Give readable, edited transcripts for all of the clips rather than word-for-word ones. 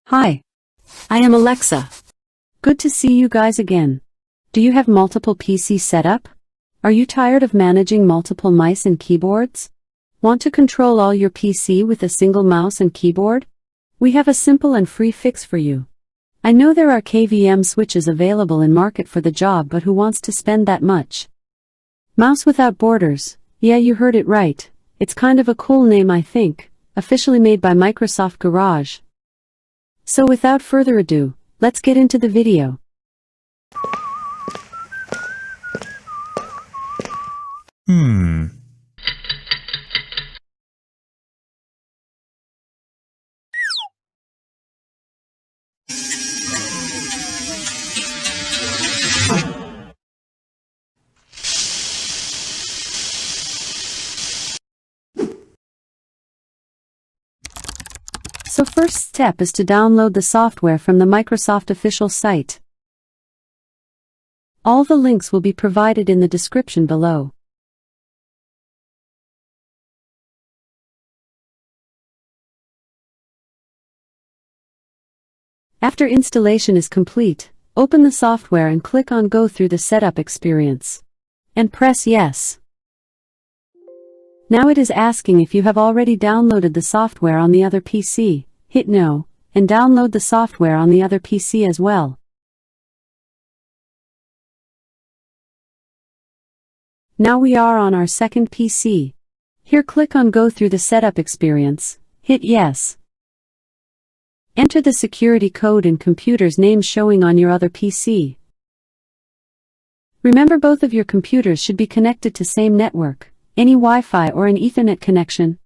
Hi, I am Alexa. Good to see you guys again. Do you have multiple PC setup? Are you tired of managing multiple mice and keyboards? Want to control all your PC with a single mouse and keyboard? We have a simple and free fix for you. I know there are KVM switches available in market for the job, but who wants to spend that much? Mouse without borders. Yeah, you heard it right. It's kind of a cool name, I think. Officially made by Microsoft Garage. So without further ado, let's get into the video. So first step is to download the software from the Microsoft official site. All the links will be provided in the description below. After installation is complete, open the software and click on Go through the setup experience. And press Yes. Now it is asking if you have already downloaded the software on the other PC. Hit No, and download the software on the other PC as well. Now we are on our second PC. Here click on Go through the setup experience, hit Yes. Enter the security code and computer's name showing on your other PC. Remember, both of your computers should be connected to same network. Any Wi-Fi or an Ethernet connection.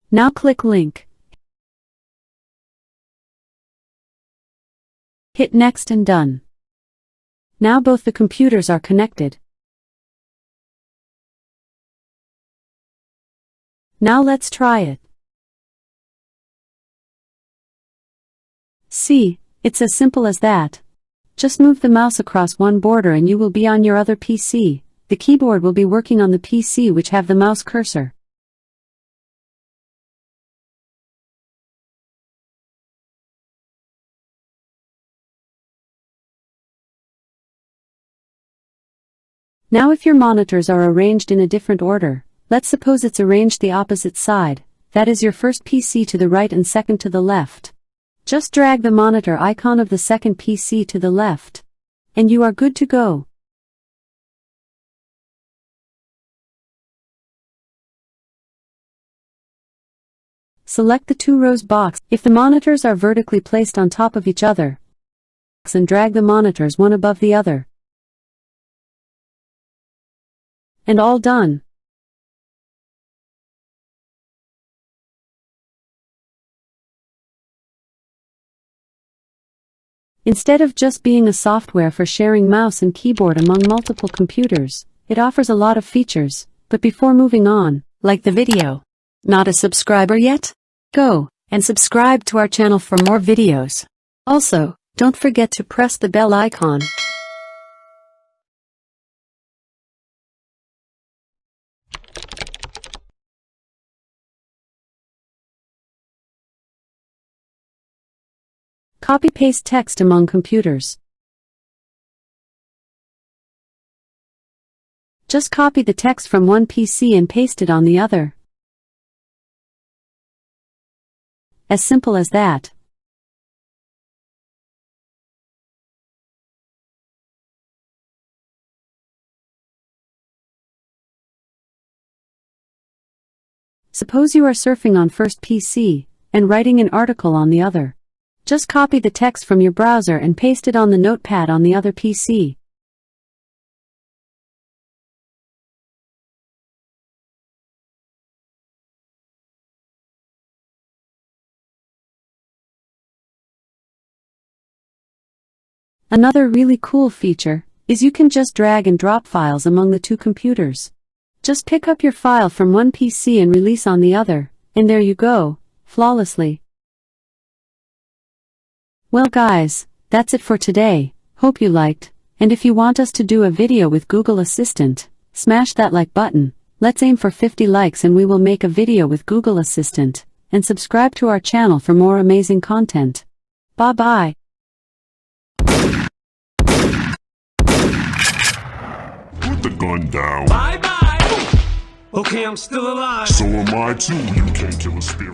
Now click Link. Hit Next and Done. Now both the computers are connected. Now let's try it. See, it's as simple as that. Just move the mouse across one border and you will be on your other PC. The keyboard will be working on the PC which have the mouse cursor. Now if your monitors are arranged in a different order, let's suppose it's arranged the opposite side, that is your first PC to the right and second to the left. Just drag the monitor icon of the second PC to the left. And you are good to go. Select the 2 rows box if the monitors are vertically placed on top of each other. And drag the monitors one above the other. And all done. Instead of just being a software for sharing mouse and keyboard among multiple computers, it offers a lot of features. But before moving on, like the video. Not a subscriber yet? Go and subscribe to our channel for more videos. Also, don't forget to press the bell icon. Copy-paste text among computers. Just copy the text from one PC and paste it on the other. As simple as that. Suppose you are surfing on first PC and writing an article on the other. Just copy the text from your browser and paste it on the notepad on the other PC. Another really cool feature is you can just drag and drop files among the 2 computers. Just pick up your file from one PC and release on the other, and there you go, flawlessly. Well guys, that's it for today. Hope you liked, and if you want us to do a video with Google Assistant, smash that like button, Let's aim for 50 likes and we will make a video with Google Assistant, and subscribe to our channel for more amazing content. Bye bye. Put the gun down. Bye-bye! Okay, I'm still alive. So am I too. You can't kill a spirit.